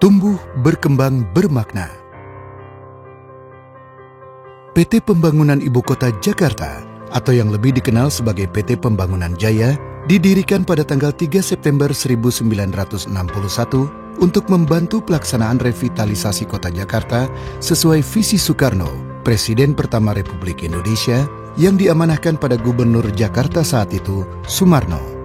Tumbuh berkembang bermakna. PT Pembangunan Ibu Kota Jakarta atau yang lebih dikenal sebagai PT Pembangunan Jaya didirikan pada tanggal 3 September 1961 untuk membantu pelaksanaan revitalisasi kota Jakarta sesuai visi Soekarno, Presiden pertama Republik Indonesia yang diamanahkan pada Gubernur Jakarta saat itu, Sumarno.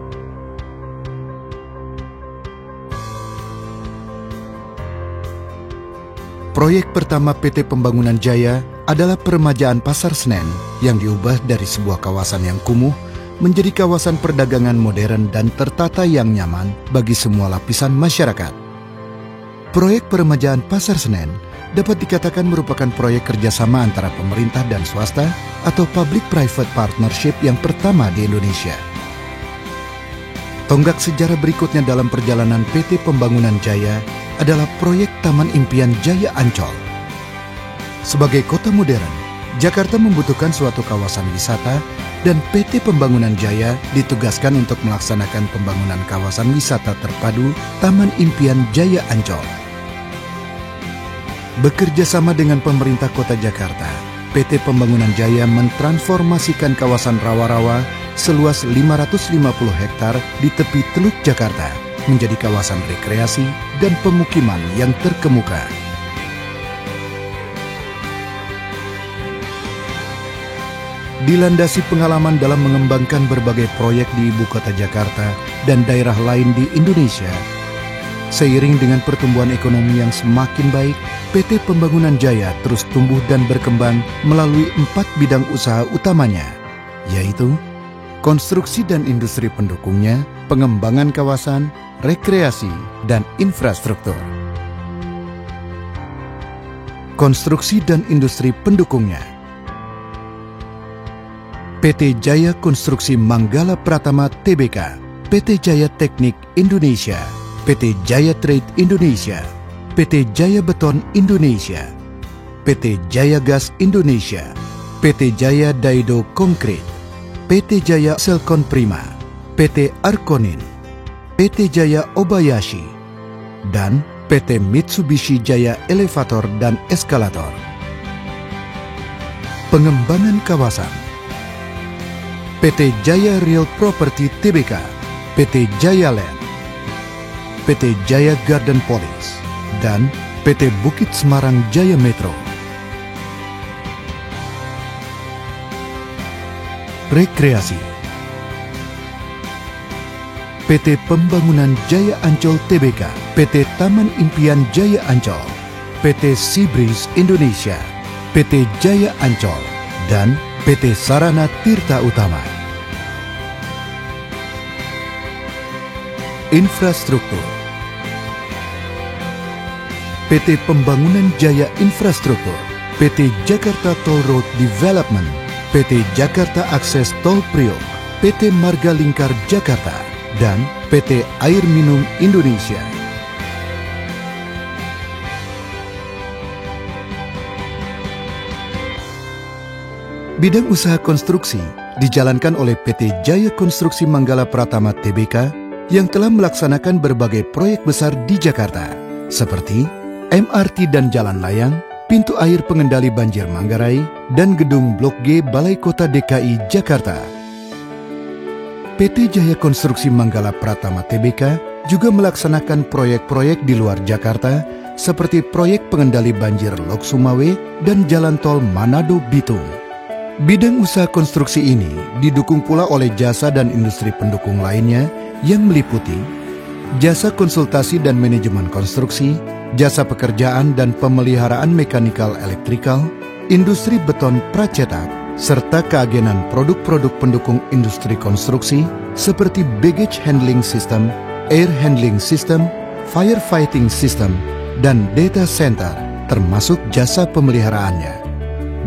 Proyek pertama PT Pembangunan Jaya adalah peremajaan Pasar Senen yang diubah dari sebuah kawasan yang kumuh menjadi kawasan perdagangan modern dan tertata yang nyaman bagi semua lapisan masyarakat. Proyek peremajaan Pasar Senen dapat dikatakan merupakan proyek kerjasama antara pemerintah dan swasta atau public-private partnership yang pertama di Indonesia. Tonggak sejarah berikutnya dalam perjalanan PT Pembangunan Jaya adalah proyek Taman Impian Jaya Ancol. Sebagai kota modern, Jakarta membutuhkan suatu kawasan wisata dan PT Pembangunan Jaya ditugaskan untuk melaksanakan pembangunan kawasan wisata terpadu Taman Impian Jaya Ancol. Bekerja sama dengan pemerintah kota Jakarta, PT Pembangunan Jaya mentransformasikan kawasan rawa-rawa seluas 550 hektar di tepi Teluk Jakarta menjadi kawasan rekreasi dan pemukiman yang terkemuka. Dilandasi pengalaman dalam mengembangkan berbagai proyek di Ibu Kota Jakarta dan daerah lain di Indonesia, seiring dengan pertumbuhan ekonomi yang semakin baik, PT Pembangunan Jaya terus tumbuh dan berkembang melalui 4 bidang usaha utamanya, yaitu konstruksi dan industri pendukungnya, pengembangan kawasan, rekreasi, dan infrastruktur. Konstruksi dan industri pendukungnya. PT Jaya Konstruksi Manggala Pratama Tbk, PT Jaya Teknik Indonesia, PT Jaya Trade Indonesia, PT Jaya Beton Indonesia, PT Jaya Gas Indonesia, PT Jaya Daido Konkrit, PT Jaya Selkon Prima, PT Arkonin, PT Jaya Obayashi, dan PT Mitsubishi Jaya Elevator dan Eskalator. Pengembangan kawasan. PT Jaya Real Property Tbk, PT Jaya Land, PT Jaya Garden Police, dan PT Bukit Semarang Jaya Metro. Rekreasi. PT Pembangunan Jaya Ancol Tbk, PT Taman Impian Jaya Ancol, PT Seabreeze Indonesia, PT Jaya Ancol, dan PT Sarana Tirta Utama. Infrastruktur. PT Pembangunan Jaya Infrastruktur, PT Jakarta Toll Road Development, PT Jakarta Akses Tol Priok, PT Marga Lingkar Jakarta, dan PT Air Minum Indonesia. Bidang usaha konstruksi dijalankan oleh PT Jaya Konstruksi Manggala Pratama Tbk yang telah melaksanakan berbagai proyek besar di Jakarta, seperti MRT dan Jalan Layang, pintu air pengendali banjir Manggarai, dan gedung Blok G Balai Kota DKI Jakarta. PT Jaya Konstruksi Manggala Pratama Tbk juga melaksanakan proyek-proyek di luar Jakarta seperti proyek pengendali banjir Lok Sumawe dan jalan tol Manado Bitung. Bidang usaha konstruksi ini didukung pula oleh jasa dan industri pendukung lainnya yang meliputi jasa konsultasi dan manajemen konstruksi, jasa pekerjaan dan pemeliharaan mekanikal elektrikal, industri beton pracetak, serta keagenan produk-produk pendukung industri konstruksi seperti baggage handling system, air handling system, firefighting system, dan data center, termasuk jasa pemeliharaannya.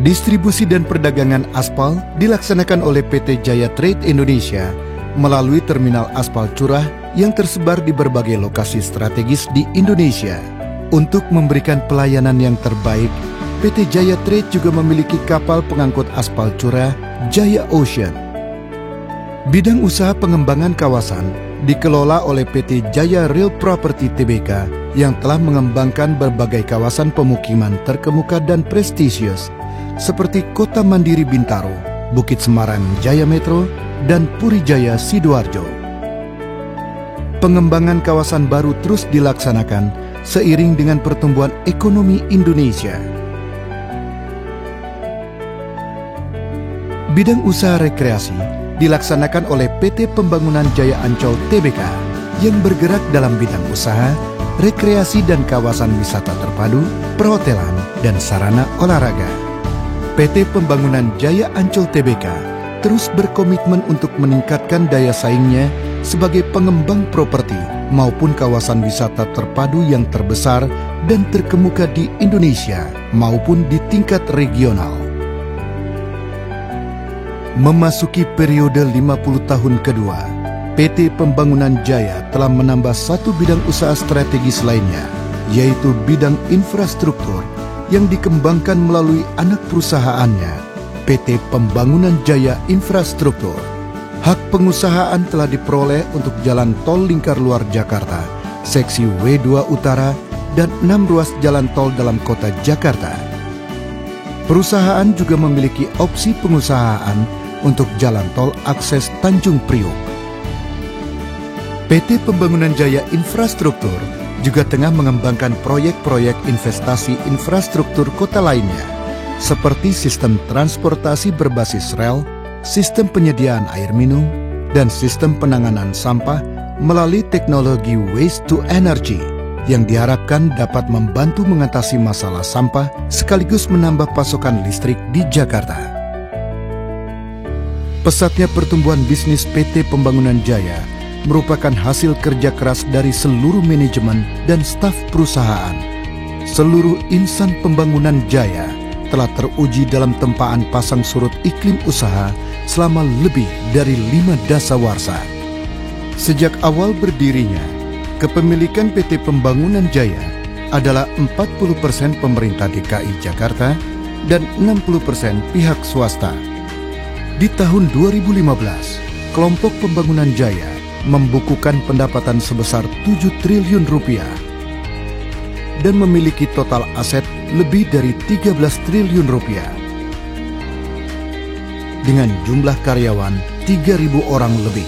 Distribusi dan perdagangan aspal dilaksanakan oleh PT Jaya Trade Indonesia melalui terminal aspal curah yang tersebar di berbagai lokasi strategis di Indonesia. Untuk memberikan pelayanan yang terbaik, PT Jaya Trade juga memiliki kapal pengangkut aspal curah Jaya Ocean. Bidang usaha pengembangan kawasan dikelola oleh PT Jaya Real Property Tbk yang telah mengembangkan berbagai kawasan pemukiman terkemuka dan prestisius seperti Kota Mandiri Bintaro, Bukit Semarang Jaya Metro, dan Puri Jaya Sidoarjo. Pengembangan kawasan baru terus dilaksanakan seiring dengan pertumbuhan ekonomi Indonesia. Bidang usaha rekreasi dilaksanakan oleh PT Pembangunan Jaya Ancol Tbk yang bergerak dalam bidang usaha, rekreasi dan kawasan wisata terpadu, perhotelan, dan sarana olahraga. PT Pembangunan Jaya Ancol Tbk terus berkomitmen untuk meningkatkan daya saingnya sebagai pengembang properti maupun kawasan wisata terpadu yang terbesar dan terkemuka di Indonesia maupun di tingkat regional. Memasuki periode 50 tahun kedua, PT Pembangunan Jaya telah menambah satu bidang usaha strategis lainnya, yaitu bidang infrastruktur yang dikembangkan melalui anak perusahaannya, PT Pembangunan Jaya Infrastruktur. Hak pengusahaan telah diperoleh untuk jalan tol lingkar luar Jakarta, seksi W2 Utara, dan 6 ruas jalan tol dalam kota Jakarta. Perusahaan juga memiliki opsi pengusahaan untuk jalan tol akses Tanjung Priok. PT Pembangunan Jaya Infrastruktur juga tengah mengembangkan proyek-proyek investasi infrastruktur kota lainnya, seperti sistem transportasi berbasis rel, sistem penyediaan air minum, dan sistem penanganan sampah melalui teknologi waste to energy yang diharapkan dapat membantu mengatasi masalah sampah sekaligus menambah pasokan listrik di Jakarta. Pesatnya pertumbuhan bisnis PT Pembangunan Jaya merupakan hasil kerja keras dari seluruh manajemen dan staf perusahaan. Seluruh insan Pembangunan Jaya telah teruji dalam tempaan pasang surut iklim usaha selama lebih dari 5 dasawarsa. Sejak awal berdirinya, kepemilikan PT Pembangunan Jaya adalah 40% pemerintah DKI Jakarta dan 60% pihak swasta. Di tahun 2015, kelompok Pembangunan Jaya membukukan pendapatan sebesar 7 triliun rupiah dan memiliki total aset lebih dari 13 triliun rupiah. Dengan jumlah karyawan 3.000 orang lebih.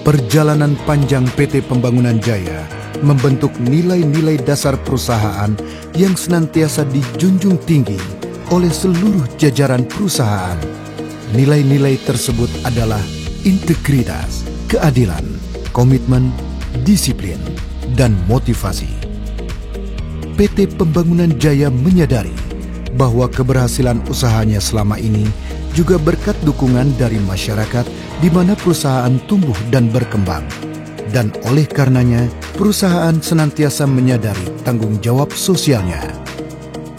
Perjalanan panjang PT Pembangunan Jaya membentuk nilai-nilai dasar perusahaan yang senantiasa dijunjung tinggi oleh seluruh jajaran perusahaan. Nilai-nilai tersebut adalah integritas, keadilan, komitmen, disiplin, dan motivasi. PT Pembangunan Jaya menyadari bahwa keberhasilan usahanya selama ini juga berkat dukungan dari masyarakat di mana perusahaan tumbuh dan berkembang. Dan oleh karenanya, perusahaan senantiasa menyadari tanggung jawab sosialnya.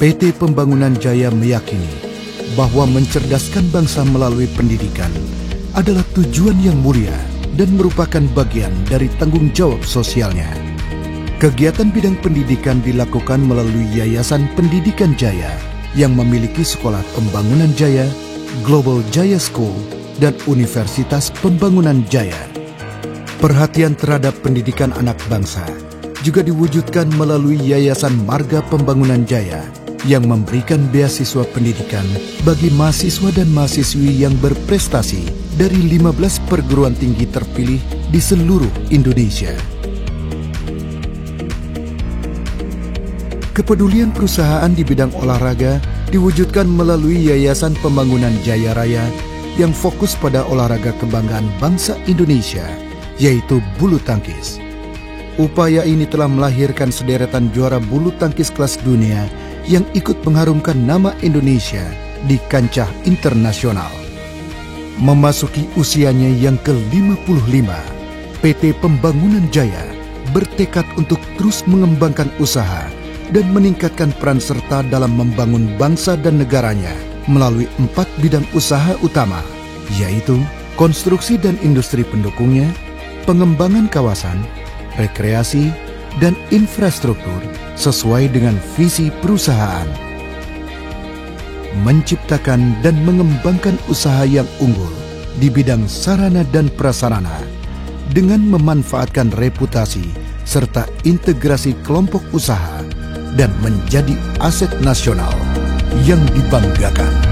PT Pembangunan Jaya meyakini bahwa mencerdaskan bangsa melalui pendidikan adalah tujuan yang mulia dan merupakan bagian dari tanggung jawab sosialnya. Kegiatan bidang pendidikan dilakukan melalui Yayasan Pendidikan Jaya yang memiliki Sekolah Pembangunan Jaya, Global Jaya School, dan Universitas Pembangunan Jaya. Perhatian terhadap pendidikan anak bangsa juga diwujudkan melalui Yayasan Marga Pembangunan Jaya yang memberikan beasiswa pendidikan bagi mahasiswa dan mahasiswi yang berprestasi dari 15 perguruan tinggi terpilih di seluruh Indonesia. Kepedulian perusahaan di bidang olahraga diwujudkan melalui Yayasan Pembangunan Jaya Raya yang fokus pada olahraga kebanggaan bangsa Indonesia, yaitu bulu tangkis. Upaya ini telah melahirkan sederetan juara bulu tangkis kelas dunia yang ikut mengharumkan nama Indonesia di kancah internasional. Memasuki usianya yang ke-55, PT Pembangunan Jaya bertekad untuk terus mengembangkan usaha dan meningkatkan peran serta dalam membangun bangsa dan negaranya melalui 4 bidang usaha utama, yaitu konstruksi dan industri pendukungnya, pengembangan kawasan, rekreasi, dan infrastruktur sesuai dengan visi perusahaan. Menciptakan dan mengembangkan usaha yang unggul di bidang sarana dan prasarana dengan memanfaatkan reputasi serta integrasi kelompok usaha dan menjadi aset nasional yang dibanggakan.